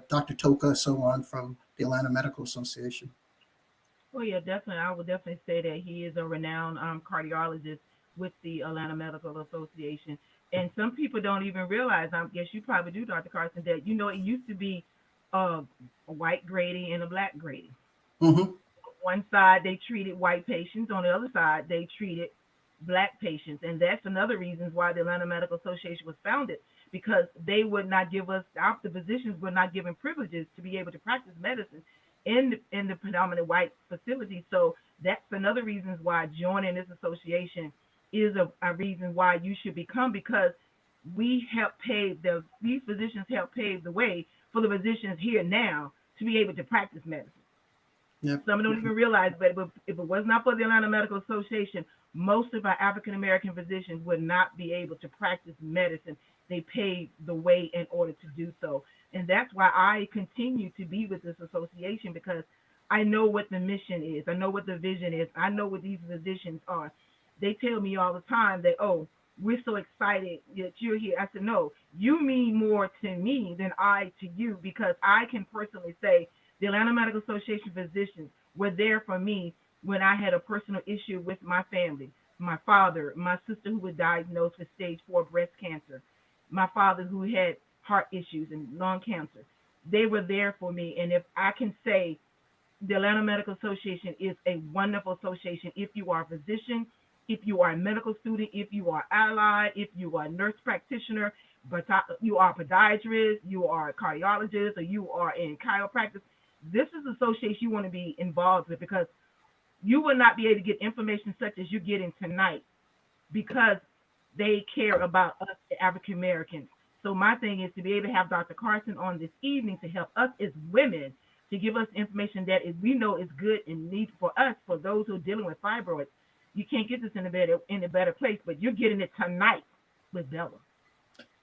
Dr. Toka, so on, from the Atlanta Medical Association. Well, yeah, definitely. I would definitely say that he is a renowned cardiologist with the Atlanta Medical Association. And some people don't even realize, I guess you probably do, Dr. Carson, that, it used to be a white Grady and a Black Grady. Mm-hmm. One side, they treated white patients. On the other side, they treated Black patients. And that's another reason why the Atlanta Medical Association was founded, because they would not give us, the physicians were not given privileges to be able to practice medicine in the predominant white facility. So that's another reason why joining this association is a reason why you should become, because we help these physicians help pave the way for the physicians here now to be able to practice medicine. Yep. Some don't even realize, but if it was not for the Atlanta Medical Association, most of our African-American physicians would not be able to practice medicine. They paved the way in order to do so. And that's why I continue to be with this association, because I know what the mission is. I know what the vision is. I know what these physicians are. They tell me all the time that, oh, we're so excited that you're here. I said, no, you mean more to me than I to you, because I can personally say the Atlanta Medical Association physicians were there for me when I had a personal issue with my family. My father, my sister who was diagnosed with stage 4 breast cancer, my father who had heart issues and lung cancer. They were there for me. And if I can say the Atlanta Medical Association is a wonderful association, if you are a physician, if you are a medical student, if you are allied, if you are a nurse practitioner, but you are a podiatrist, you are a cardiologist, or you are in chiropractic, this is an association you want to be involved with, because you will not be able to get information such as you're getting tonight because they care about us, the African Americans. So my thing is to be able to have Dr. Carson on this evening to help us as women, to give us information that we know is good and need for us, for those who are dealing with fibroids. You can't get this in a better place, but you're getting it tonight with Bella.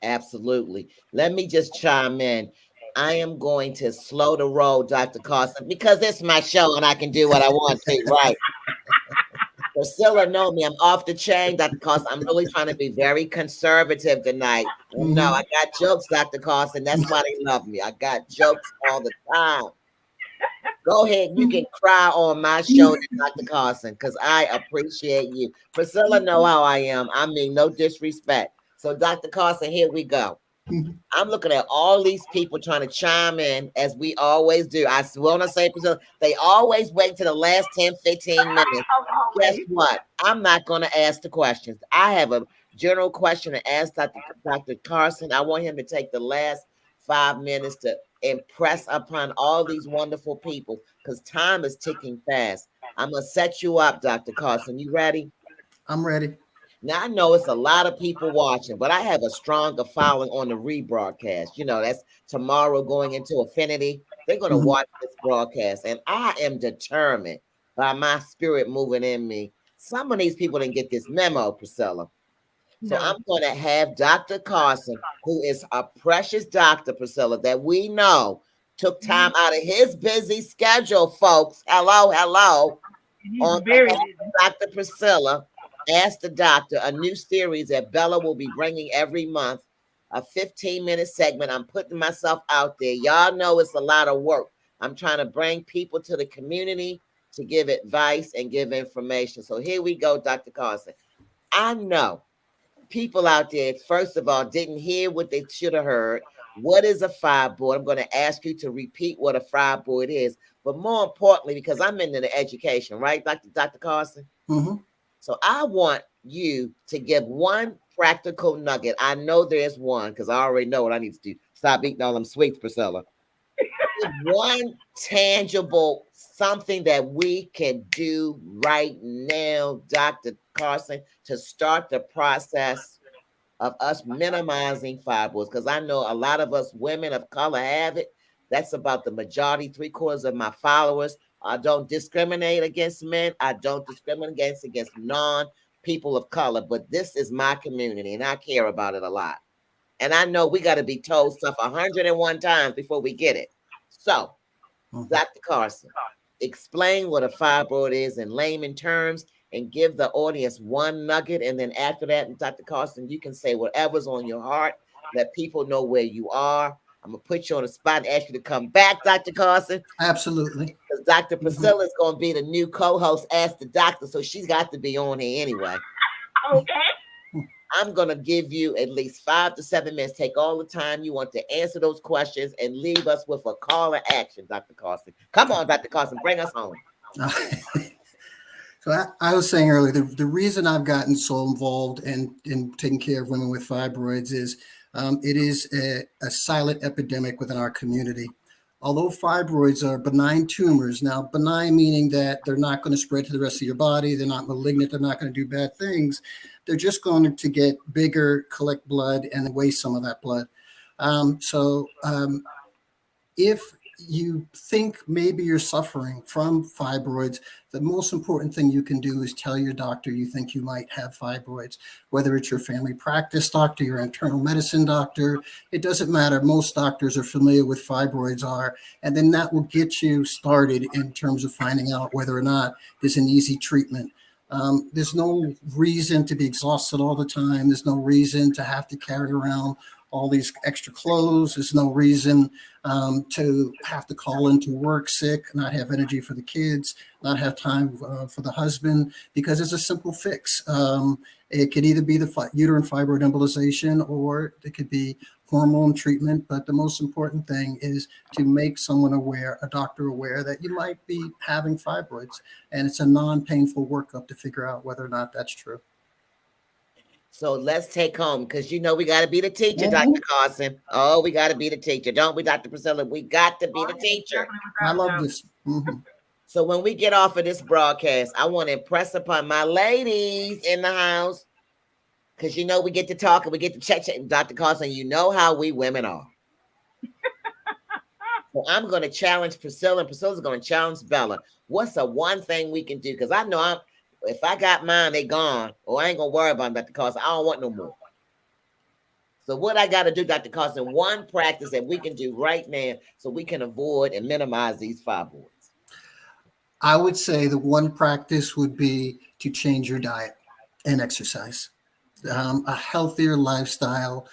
Absolutely. Let me just chime in. I am going to slow the roll, Dr. Carson, because it's my show and I can do what I want to, right? Priscilla know me. I'm off the chain, Dr. Carson. I'm really trying to be very conservative tonight. No, I got jokes, Dr. Carson. That's why they love me. I got jokes all the time. Go ahead. You can cry on my shoulder, Dr. Carson, because I appreciate you. Priscilla know how I am. I mean, no disrespect. So, Dr. Carson, here we go. I'm looking at all these people trying to chime in as we always do. I want to say, Priscilla, they always wait to the last 10, 15 minutes. Guess what? I'm not going to ask the questions. I have a general question to ask Dr. Carson. I want him to take the last 5 minutes to impress upon all these wonderful people because time is ticking fast. I'm going to set you up, Dr. Carson. You ready? I'm ready. Now, I know it's a lot of people watching, but I have a stronger following on the rebroadcast. You know, that's tomorrow going into Affinity. They're going to watch this broadcast, and I am determined by my spirit moving in me. Some of these people didn't get this memo, Priscilla. So I'm going to have Dr. Carson, who is a precious doctor, Priscilla, that we know took time out of his busy schedule, folks. Hello. On Dr. Priscilla, Ask the Doctor, a new series that Bella will be bringing every month, a 15-minute segment. I'm putting myself out there. Y'all know it's a lot of work. I'm trying to bring people to the community to give advice and give information. So here we go, Dr. Carson. I know people out there, first of all, didn't hear what they should have heard. What is a fibroid? I'm going to ask you to repeat what a fibroid is. But more importantly, because I'm into the education, right, Dr. Carson? Mm-hmm. So I want you to give one practical nugget. I know there's one because I already know what I need to do. Stop eating all them sweets, Priscilla. One tangible something that we can do right now, Dr. Carson, to start the process of us minimizing fibroids. Because I know a lot of us women of color have it. That's about the majority, 3/4 of my followers. I don't discriminate against men. I don't discriminate against non-people of color. But this is my community, and I care about it a lot. And I know we got to be told stuff 101 times before we get it. So, Dr. Carson, explain what a fibroid is in layman terms and give the audience one nugget. And then after that, Dr. Carson, you can say whatever's on your heart. Let people know where you are. I'm going to put you on the spot and ask you to come back, Dr. Carson. Absolutely. Because Dr. Priscilla is going to be the new co-host, Ask the Doctor, so she's got to be on here anyway. Okay. I'm going to give you at least 5 to 7 minutes. Take all the time you want to answer those questions and leave us with a call to action, Dr. Carson. Come on, Dr. Carson, bring us home. So I was saying earlier, the reason I've gotten so involved in taking care of women with fibroids is it is a silent epidemic within our community. Although fibroids are benign tumors, now benign meaning that they're not going to spread to the rest of your body, they're not malignant, they're not going to do bad things. They're just going to get bigger, collect blood, and waste some of that blood. If you think maybe you're suffering from fibroids, the most important thing you can do is tell your doctor you think you might have fibroids, whether it's your family practice doctor, your internal medicine doctor, it doesn't matter. Most doctors are familiar with fibroids and then that will get you started in terms of finding out whether or not there's an easy treatment. There's no reason to be exhausted all the time. There's no reason to have to carry around all these extra clothes. There's no reason to have to call into work sick, not have energy for the kids, not have time for the husband, because it's a simple fix. It could either be the uterine fibroid embolization or it could be hormone treatment. But the most important thing is to make someone aware, a doctor aware, that you might be having fibroids. And it's a non-painful workup to figure out whether or not that's true. So let's take home, because you know we got to be the teacher, Dr. Carson. Oh, we got to be the teacher, don't we, Dr. Priscilla? We got to be the teacher. I love this. So when we get off of this broadcast, I want to impress upon my ladies in the house, because you know we get to talk and we get to check. Dr. Carson, you know how we women are. So I'm going to challenge Priscilla, and Priscilla's going to challenge Bella. What's the one thing we can do? Because I know if I got mine, they gone. Or I ain't going to worry about them, Dr. Carson. I don't want no more. So what I got to do, Dr. Carson, one practice that we can do right now so we can avoid and minimize these fibroids. I would say the one practice would be to change your diet and exercise. A healthier lifestyle,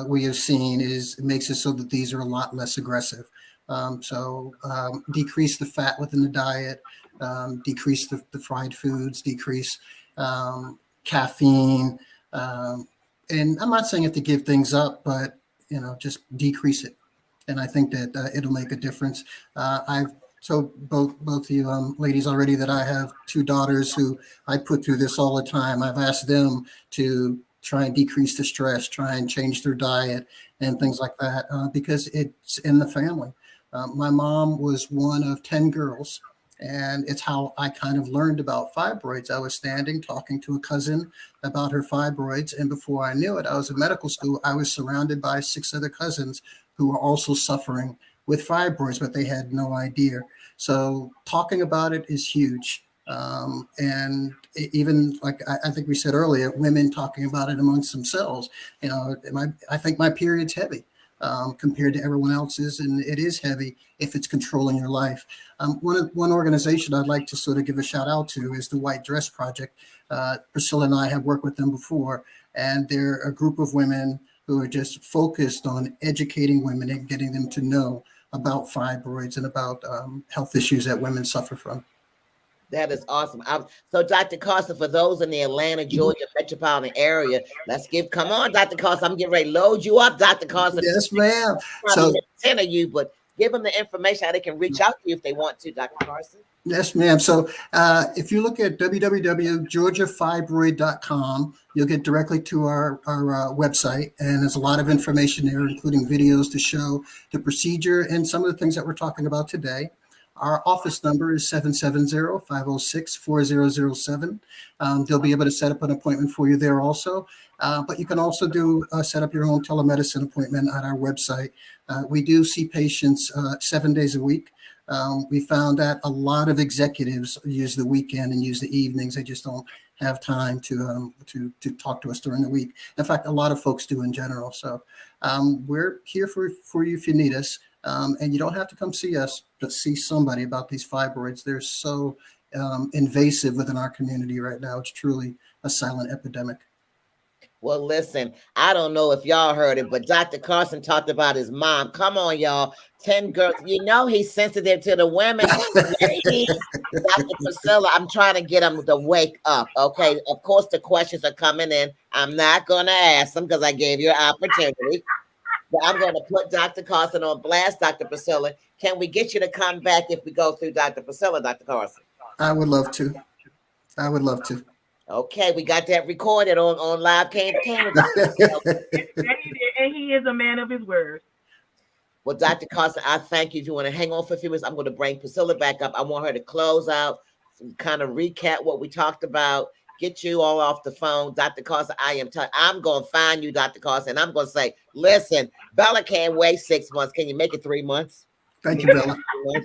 we have seen, makes it so that these are a lot less aggressive. Decrease the fat within the diet, decrease the fried foods, decrease caffeine. And I'm not saying you have to give things up, but just decrease it. And I think that it'll make a difference. I've told both of you ladies already that I have two daughters who I put through this all the time. I've asked them to try and decrease the stress, try and change their diet and things like that, because it's in the family. My mom was one of 10 girls, and it's how I kind of learned about fibroids. I was standing talking to a cousin about her fibroids, and before I knew it, I was in medical school. I was surrounded by 6 other cousins who were also suffering with fibroids, but they had no idea. So talking about it is huge. And even like I think we said earlier, women talking about it amongst themselves. I think my period's heavy compared to everyone else's, and it is heavy if it's controlling your life. One organization I'd like to sort of give a shout out to is the White Dress Project. Priscilla and I have worked with them before, and they're a group of women who are just focused on educating women and getting them to know about fibroids and about health issues that women suffer from. That is awesome. So, Dr. Carson, for those in the Atlanta, Georgia metropolitan area, come on, Dr. Carson. I'm getting ready to load you up, Dr. Carson. Yes, ma'am. So 10 of you, but give them the information how they can reach out to you if they want to, Dr. Carson. Yes, ma'am. So if you look at www.georgiafibroid.com, you'll get directly to our website, and there's a lot of information there, including videos to show the procedure and some of the things that we're talking about today. Our office number is 770-506-4007. They'll be able to set up an appointment for you there also. But you can also set up your own telemedicine appointment on our website. We do see patients 7 days a week. We found that a lot of executives use the weekend and use the evenings. They just don't have time to talk to us during the week. In fact, a lot of folks do in general. So we're here for you if you need us. And you don't have to come see us, but see somebody about these fibroids. They're so invasive within our community right now. It's truly a silent epidemic. Well, listen, I don't know if y'all heard it, but Dr. Carson talked about his mom. Come on, y'all. 10 girls. He's sensitive to the women. Dr. Priscilla, I'm trying to get him to wake up. Okay. Of course, the questions are coming in. I'm not going to ask them because I gave you an opportunity. But I'm going to put Dr. Carson on blast, Dr. Priscilla. Can we get you to come back if we go through Dr. Priscilla, Dr. Carson? I would love to. Okay, we got that recorded on live camera. And he is a man of his word. Well, Dr. Carson, I thank you. If you want to hang on for a few minutes, I'm going to bring Priscilla back up. I want her to close out, kind of recap what we talked about, get you all off the phone. Dr. Carson, I'm going to find you, Dr. Carson, and I'm going to say, listen, Bella can't wait 6 months. Can you make it 3 months? Thank you, Bella. I'm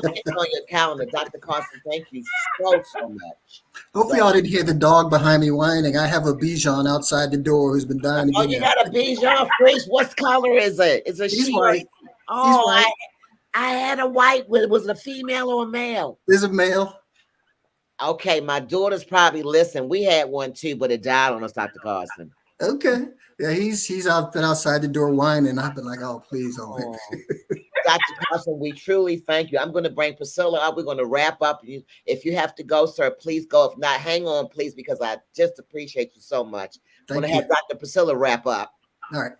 getting on your calendar. Dr. Carson, thank you so much. Hopefully y'all didn't hear the dog behind me whining. I have a Bichon outside the door who's been dying to get in. You got a Bichon Frise? What color is it? It's a He's white. Oh, white. I had a white. Was it a female or a male? There's a male. Okay, my daughter's probably listening. We had one too, but it died on us, Dr. Carson. Okay. Yeah, he's been outside the door whining. I've been like, oh, please don't. Dr. Carson, we truly thank you. I'm going to bring Priscilla up. We're going to wrap up. If you have to go, sir, please go. If not, hang on, please, because I just appreciate you so much. I'm going to have Dr. Priscilla wrap up. All right.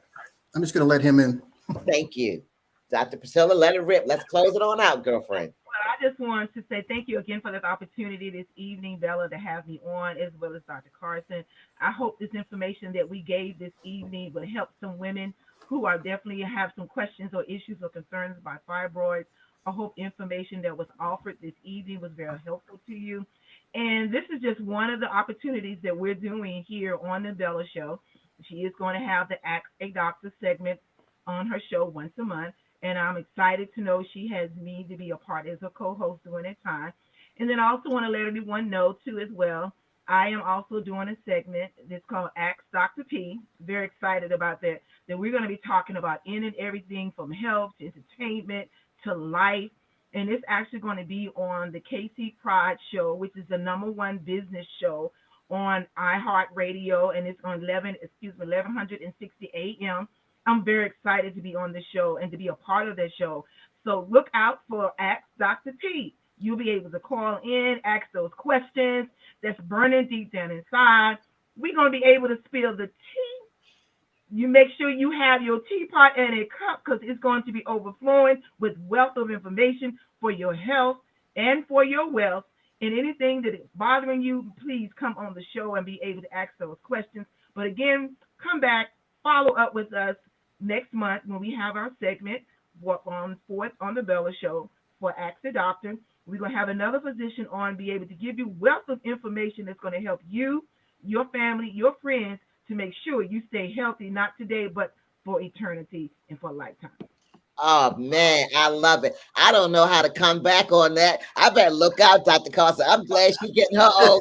I'm just going to let him in. Thank you. Dr. Priscilla, let it rip. Let's close it on out, girlfriend. Well, I just wanted to say thank you again for this opportunity this evening, Bella, to have me on, as well as Dr. Carson. I hope this information that we gave this evening will help some women who are definitely have some questions or issues or concerns about fibroids. I hope information that was offered this evening was very helpful to you. And this is just one of the opportunities that we're doing here on the Bella Show. She is going to have the Ask a Doctor segment on her show once a month. And I'm excited to know she has me to be a part as a co-host during that time. And then I also want to let everyone know, too, as well, I am also doing a segment that's called Ask Dr. P. Very excited about that. That we're going to be talking about in and everything from health to entertainment to life. and it's actually going to be on the KC Pride Show, which is the #1 business show on iHeartRadio, and it's on 1160 a.m. I'm very excited to be on the show and to be a part of that show. So look out for Ask Dr. P. You'll be able to call in, ask those questions that's burning deep down inside. We're going to be able to spill the tea. You make sure you have your teapot and a cup, because it's going to be overflowing with wealth of information for your health and for your wealth. And anything that is bothering you, please come on the show and be able to ask those questions. But again, come back, follow up with us next month when we have our segment on fourth on the Bella Show for Ask the Doctor. We're going to have another physician on, be able to give you wealth of information that's going to help you, your family, your friends, to make sure you stay healthy, not today, but for eternity and for a lifetime. Oh man, I love it. I don't know how to come back on that. I better look out, Dr. Carson. I'm glad she's getting her own.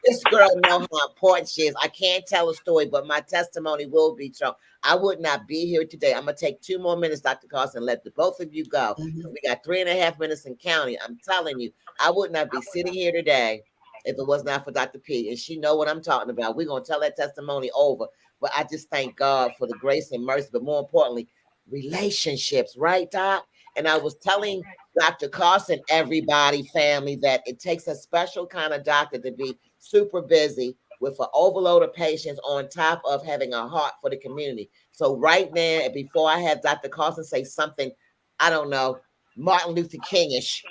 This girl knows how important she is. I can't tell a story, but my testimony will be true. I would not be here today. I'm gonna take 2 more minutes, Dr. Carson, let the both of you go. We got 3.5 minutes in county. I'm telling you, I would not be sitting here today if it was not for Dr. P. And she know what I'm talking about. We're gonna tell that testimony over. But I just thank God for the grace and mercy, but more importantly, relationships, right, Doc? And I was telling Dr. Carson, everybody, family, that it takes a special kind of doctor to be super busy with an overload of patients on top of having a heart for the community. So right now, before I have Dr. Carson say something, I don't know, Martin Luther King-ish,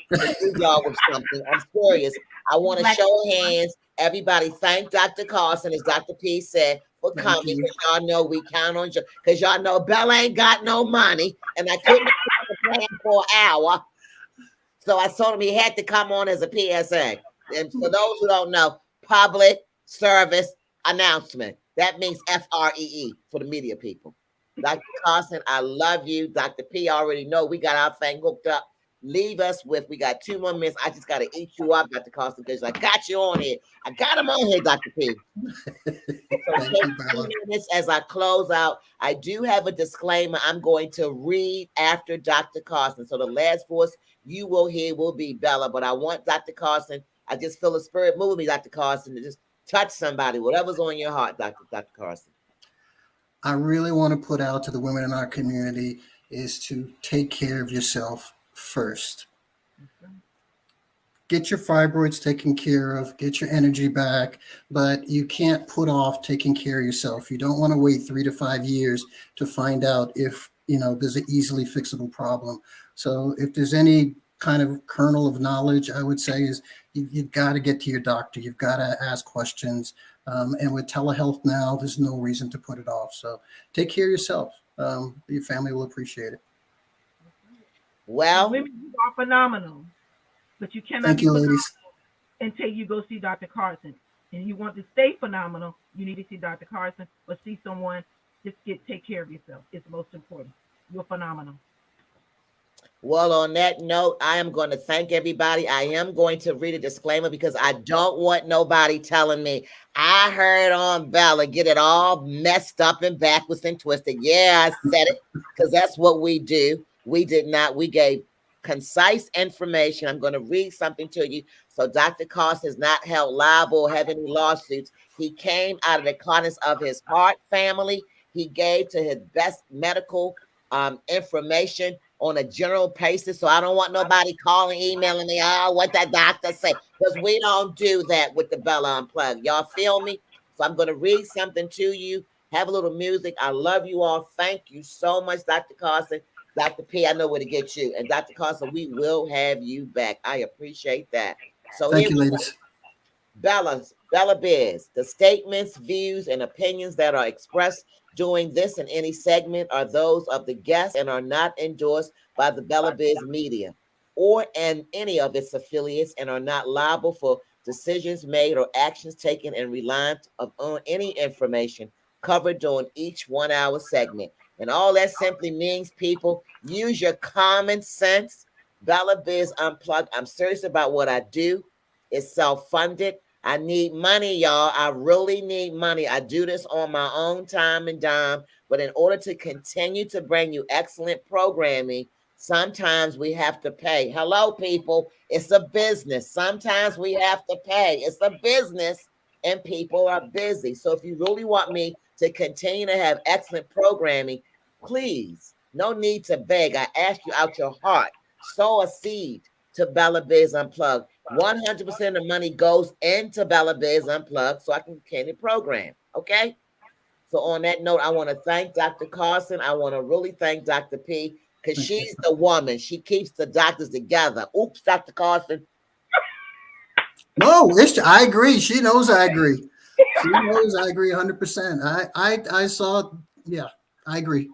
y'all with something, I'm serious. I want to show hands. Everybody thank Dr. Carson, as Dr. P said, for coming, because y'all know we count on you, because y'all know Bella ain't got no money, and I couldn't plan for an hour. So I told him he had to come on as a PSA. And for those who don't know, public service announcement. That means FREE for the media people. Dr. Carson, I love you. Dr. P already know we got our thing hooked up. Leave us with, we got 2 more minutes. I just got to eat you up, Dr. Carson, because I got you on here. I got him on here, Dr. P. So take 2 minutes as I close out. I do have a disclaimer I'm going to read after Dr. Carson. So the last voice you will hear will be Bella, but I want Dr. Carson, I just feel the spirit moving me, Dr. Carson, to just touch somebody, whatever's on your heart, Dr. Carson. I really want to put out to the women in our community is to take care of yourself first. Get your fibroids taken care of, get your energy back, but you can't put off taking care of yourself. You don't want to wait 3 to 5 years to find out if, there's an easily fixable problem. So if there's any kind of kernel of knowledge, I would say is you've got to get to your doctor. You've got to ask questions. And with telehealth now, there's no reason to put it off. So take care of yourself. Your family will appreciate it. Well, women are phenomenal, but you cannot thank you, ladies, until you go see Dr. Carson. And you want to stay phenomenal, you need to see Dr. Carson or see someone. Just take care of yourself. It's most important. You're phenomenal. Well, on that note, I am going to thank everybody. I am going to read a disclaimer because I don't want nobody telling me I heard on Bella, get it all messed up and backwards and twisted. Yeah, I said it because that's what we do. We did not. We gave concise information. I'm going to read something to you. So Dr. Carson is not held liable or have any lawsuits. He came out of the kindness of his heart, family. He gave to his best medical information on a general basis. So I don't want nobody calling, emailing me, what that doctor say, because we don't do that with the Bella Unplugged. Y'all feel me? So I'm going to read something to you. Have a little music. I love you all. Thank you so much, Dr. Carson. Dr. P, I know where to get you. And Dr. Carson, we will have you back. I appreciate that. So thank you, ladies. Bella Biz, the statements, views, and opinions that are expressed during this and any segment are those of the guest and are not endorsed by the Bella Biz media or any of its affiliates and are not liable for decisions made or actions taken and reliant on any information covered during each 1 hour segment. And all that simply means, people, use your common sense. Bella Biz Unplugged. I'm serious about what I do. It's self-funded. I need money, y'all. I really need money. I do this on my own time and dime. But in order to continue to bring you excellent programming, Sometimes we have to pay. Hello, people. It's a business. Sometimes we have to pay. It's a business and people are busy. So if you really want me to continue to have excellent programming, please, no need to beg. I ask you out your heart, sow a seed to Bella Biz Unplugged. 100% of money goes into Bella Biz Unplugged so I can continue the program. Okay? So on that note, I want to thank Dr. Carson. I want to really thank Dr. P because she's the woman. She keeps the doctors together. Oops, Dr. Carson. No, I agree. She knows I agree. She knows I agree 100%. I saw, yeah, I agree.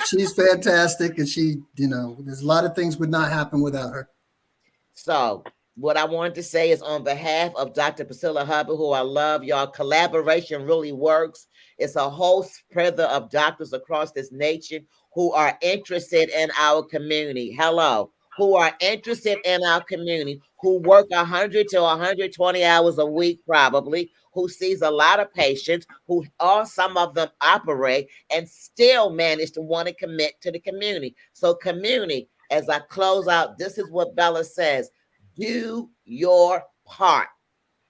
she's fantastic, and there's a lot of things would not happen without her. So what I wanted to say is on behalf of Dr. Priscilla Hubbard, who I love, y'all, collaboration really works. It's a whole spread of doctors across this nation who are interested in our community. Hello. Who are interested in our community, who work 100 to 120 hours a week, probably, who sees a lot of patients, who all some of them operate and still manage to want to commit to the community. So community, as I close out, this is what Bella says. Do your part.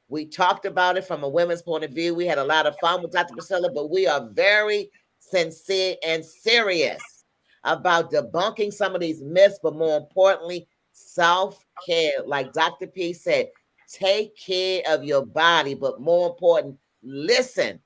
We talked about it from a women's point of view. We had a lot of fun with Dr. Priscilla, but we are very sincere and serious about debunking some of these myths, but more importantly, self-care. Like Dr. P said, take care of your body, but more important, listen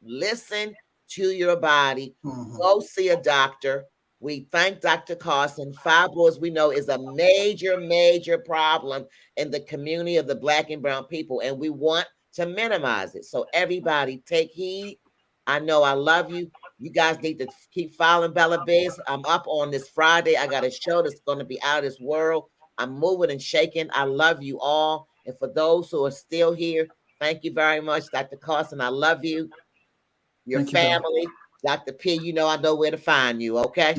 to your body. Go see a doctor. We thank Dr. Carson. Fibroids, we know, is a major, major problem in the community of the Black and brown people, and we want to minimize it. So everybody take heed. I know I love you. You guys need to keep following Bella Biz. I'm up on this Friday. I got a show that's going to be out of this world. I'm moving and shaking. I love you all. And for those who are still here, thank you very much, Dr. Carson. I love you. Your family. Dr. P, I know where to find you, okay?